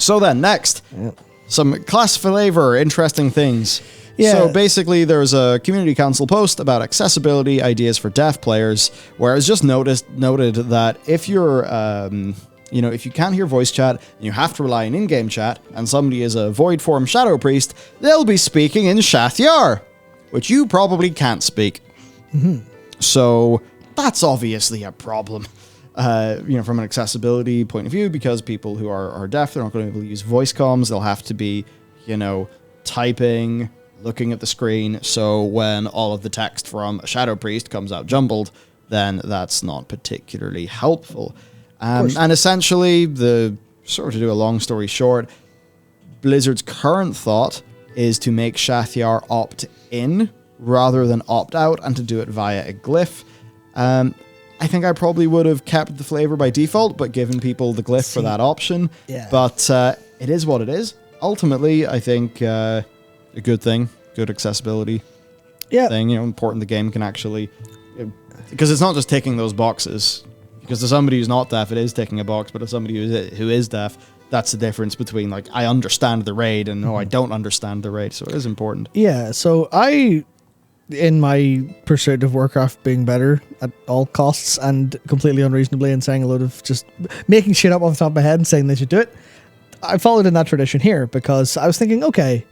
So then, next, some class flavor, interesting things. Yeah. So basically, there's a community council post about accessibility ideas for deaf players, where it's just noted that if you're, if you can't hear voice chat and you have to rely on in-game chat, and somebody is a void form shadow priest, they'll be speaking in Shathyar, which you probably can't speak. Mm-hmm. So that's obviously a problem. From an accessibility point of view, because people who are deaf, they're not going to be able to use voice comms. They'll have to be, typing, looking at the screen. So when all of the text from a Shadow Priest comes out jumbled, then that's not particularly helpful. And essentially, to do a long story short, Blizzard's current thought is to make Shathyar opt in rather than opt out, and to do it via a glyph. I think I probably would have kept the flavor by default, but given people the glyph for that option. Yeah. But it is what it is. Ultimately, I think a good thing, good accessibility thing. Important the game can actually... Because it's not just ticking those boxes. Because to somebody who's not deaf, it is ticking a box. But to somebody who is deaf, that's the difference between, I understand the raid and, I don't understand the raid. So it is important. Yeah, so in my pursuit of Warcraft being better at all costs and completely unreasonably, and saying a load of just making shit up off the top of my head and saying they should do it, I followed in that tradition here because I was thinking, okay,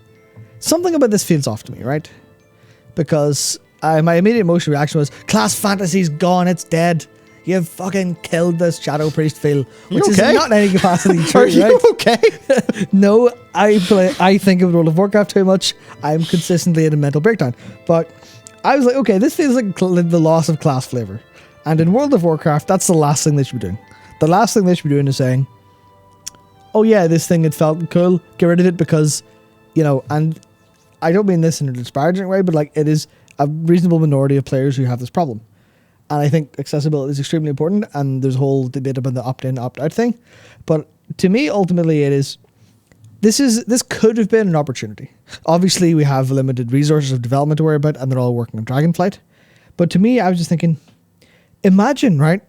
something about this feels off to me, right? Because my immediate emotional reaction was, class fantasy's gone, it's dead. You've fucking killed this Shadow Priest feel, which is not in any capacity true, Are you right? okay? No, I think of World of Warcraft too much. I'm consistently in a mental breakdown. But I was like, okay, this feels like the loss of class flavor. And in World of Warcraft, that's the last thing they should be doing. The last thing they should be doing is saying, oh yeah, this thing, it felt cool, get rid of it because, and I don't mean this in a disparaging way, but it is a reasonable minority of players who have this problem. And I think accessibility is extremely important, and there's a whole debate about the opt-in, opt-out thing. But to me, ultimately, this could have been an opportunity. Obviously, we have limited resources of development to worry about, and they're all working on Dragonflight. But to me, I was just thinking, imagine, right?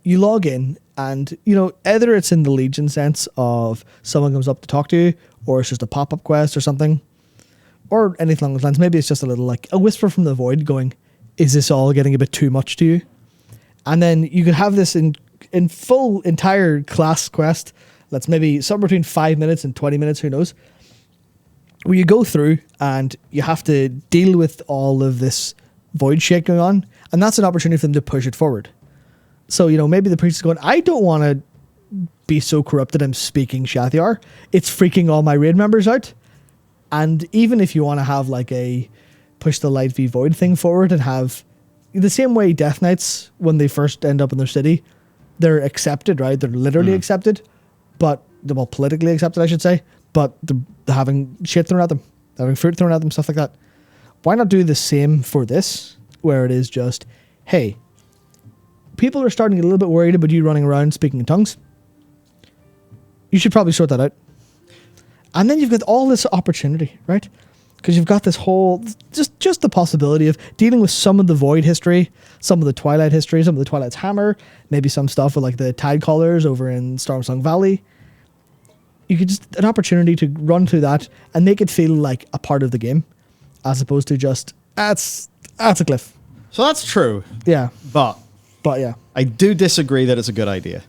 You log in, and, either it's in the Legion sense of someone comes up to talk to you, or it's just a pop-up quest or something, or anything along those lines. Maybe it's just a little, a whisper from the void going, is this all getting a bit too much to you? And then you could have this in full entire class quest. That's maybe somewhere between 5 minutes and 20 minutes, who knows, where you go through and you have to deal with all of this void shit going on. And that's an opportunity for them to push it forward. So, maybe the priest is going, I don't want to be so corrupted I'm speaking Shathyar. It's freaking all my raid members out. And even if you want to have a push the light v void thing forward and have the same way Death Knights, when they first end up in their city, they're accepted, right? They're literally accepted, but politically accepted, I should say, but they're having shit thrown at them, having fruit thrown at them, stuff like that. Why not do the same for this, where it is just, hey, people are starting to get a little bit worried about you running around speaking in tongues. You should probably sort that out. And then you've got all this opportunity, right? Because you've got this whole, just the possibility of dealing with some of the Void history, some of the Twilight history, some of the Twilight's Hammer, maybe some stuff with the Tide Callers over in Stormsong Valley. You could an opportunity to run through that and make it feel like a part of the game, as opposed to just, that's a cliff. So that's true. Yeah. But yeah. I do disagree that it's a good idea.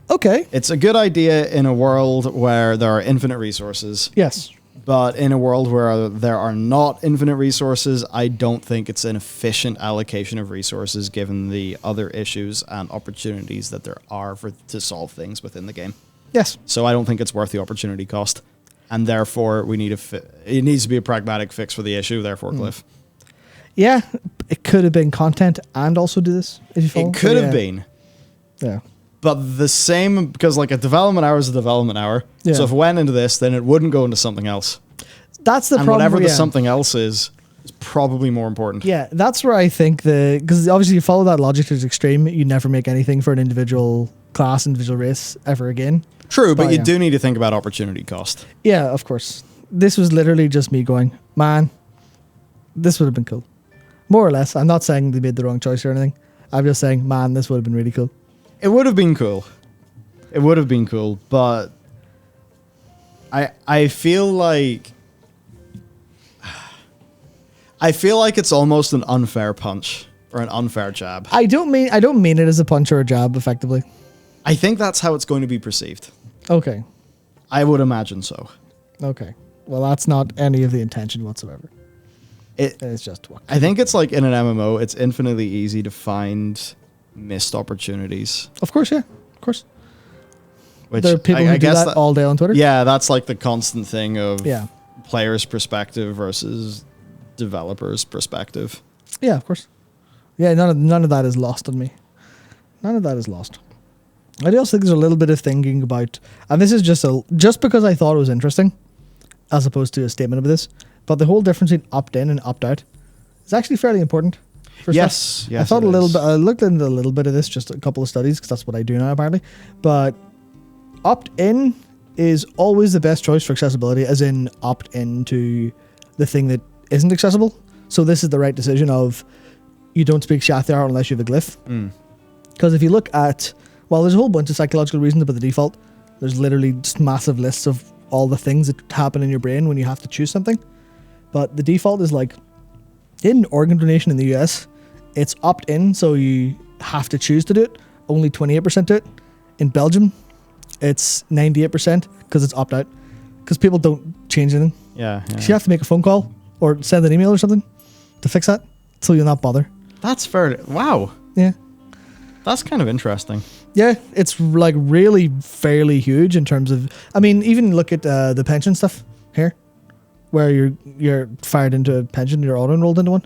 Okay. It's a good idea in a world where there are infinite resources. Yes. But in a world where there are not infinite resources, I don't think it's an efficient allocation of resources given the other issues and opportunities that there are to solve things within the game. Yes. So I don't think it's worth the opportunity cost. And therefore, it needs to be a pragmatic fix for the issue, therefore, Cliff. Yeah, it could have been content and also do this, if you follow. It could have been. Yeah. But the same, because a development hour is a development hour. Yeah. So if it went into this, then it wouldn't go into something else. That's the and problem. Whatever the something else is probably more important. Yeah, that's where I think because obviously you follow that logic to its extreme, you never make anything for an individual class, individual race ever again. True, but you do need to think about opportunity cost. Yeah, of course. This was literally just me going, man, this would have been cool. More or less. I'm not saying they made the wrong choice or anything. I'm just saying, man, this would have been really cool. It would have been cool. It would have been cool, but I feel like it's almost an unfair punch or an unfair jab. I don't mean it as a punch or a jab, effectively. I think that's how it's going to be perceived. Okay. I would imagine so. Okay. Well, that's not any of the intention whatsoever. It's just what. I think it's like in an MMO, it's infinitely easy to find missed opportunities. Of course, yeah. Of course. Which There are people who do that all day on Twitter. Yeah, that's like the constant thing of Yeah. player's perspective versus developer's perspective. Yeah, of course. Yeah, none of that is lost on me. None of that is lost. I also think there's a little bit of thinking about, and this is just because I thought it was interesting, as opposed to a statement of this, but the whole difference between opt-in and opt-out is actually fairly important. Yes, I thought a little bit. I looked into a little bit of this, just a couple of studies, because that's what I do now apparently. But opt-in is always the best choice for accessibility, as in opt-in to the thing that isn't accessible. So this is the right decision of you don't speak Shathyar unless you have a glyph. Because if you look at, well, there's a whole bunch of psychological reasons about the default. There's literally just massive lists of all the things that happen in your brain when you have to choose something. But the default is like, in organ donation in the US, it's opt-in, so you have to choose to do it. Only 28% do it. In Belgium, it's 98% because it's opt-out. Because people don't change anything. Yeah. So you have to make a phone call or send an email or something to fix that, so you'll not bother. That's fair. Wow. Yeah. That's kind of interesting. Yeah, it's like really fairly huge in terms of, I mean, even look at the pension stuff here, where you're fired into a pension, you're auto-enrolled into one.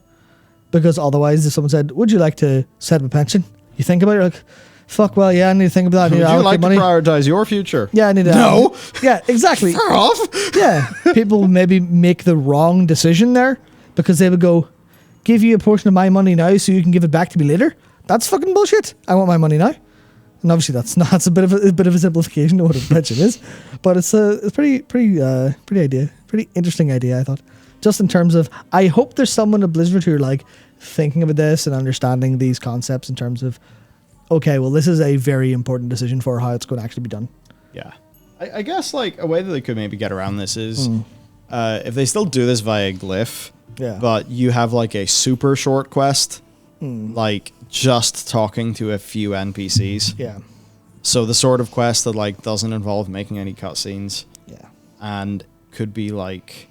Because otherwise, if someone said, would you like to set up a pension? You think about it, you're like, fuck, well, yeah, I need to think about that. I need Would to you like allocate money. to prioritize your future? Yeah, I need to. No. Yeah, exactly. Fair off. Yeah, people maybe make the wrong decision there because they would go, give you a portion of my money now so you can give it back to me later. That's fucking bullshit. I want my money now. And obviously that's a bit of a simplification of what a pension is, but it's pretty interesting idea, I thought. Just in terms of, I hope there's someone at Blizzard who are like thinking about this and understanding these concepts in terms of, okay, well, this is a very important decision for how it's going to actually be done. Yeah. I guess like a way that they could maybe get around this is if they still do this via glyph, but you have like a super short quest, like just talking to a few NPCs. Yeah. So the sort of quest that like doesn't involve making any cutscenes. Yeah. And could be like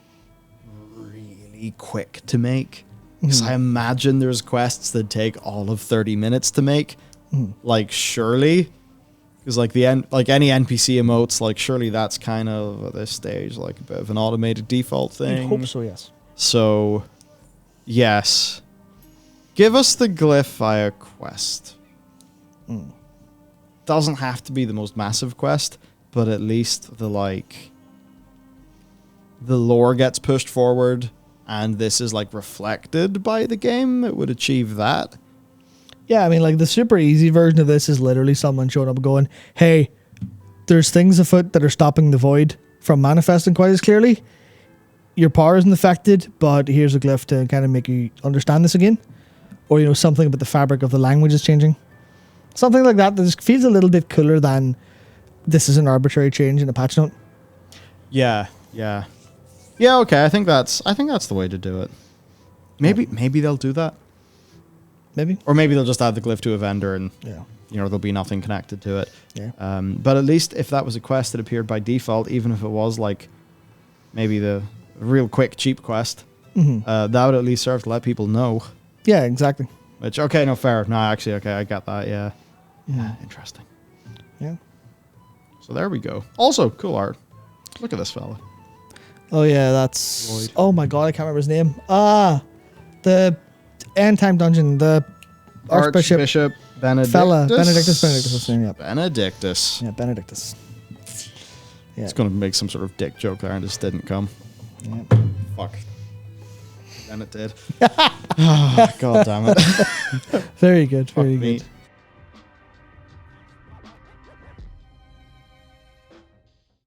really quick to make. Because I imagine there's quests that take all of 30 minutes to make. Like surely, because like any NPC emotes, like surely that's kind of at this stage like a bit of an automated default thing. I hope so, yes. So, yes, give us the glyph via quest. Doesn't have to be the most massive quest, but at least the lore gets pushed forward, and this is like reflected by the game. It would achieve that. Yeah, I mean, like the super easy version of this is literally someone showing up going, hey, there's things afoot that are stopping the void from manifesting quite as clearly. Your power isn't affected, but here's a glyph to kind of make you understand this again. Or, you know, something about the fabric of the language is changing. Something like that just feels a little bit cooler than this is an arbitrary change in a patch note. Yeah. Okay, I think that's the way to do it. Maybe they'll do that. Maybe. Or maybe they'll just add the glyph to a vendor and Yeah. you know, there'll be nothing connected to it. Yeah. But at least if that was a quest that appeared by default, even if it was like maybe the real quick, cheap quest, that would at least serve to let people know. Yeah, exactly. Which, okay, no, fair. No, actually, okay, I got that, yeah. Interesting. Yeah. So there we go. Also, cool art. Look at this fella. Oh, yeah, that's... Lloyd. Oh, my God, I can't remember his name. The End Time Dungeon, the Archbishop Benedictus. Benedictus, that's his name, yep. Benedictus. Yeah, Benedictus. Yeah. It's going to make some sort of dick joke there and just didn't come. Yeah. Fuck. Then it did. Oh, God damn it. Very good, very Fuck me. good.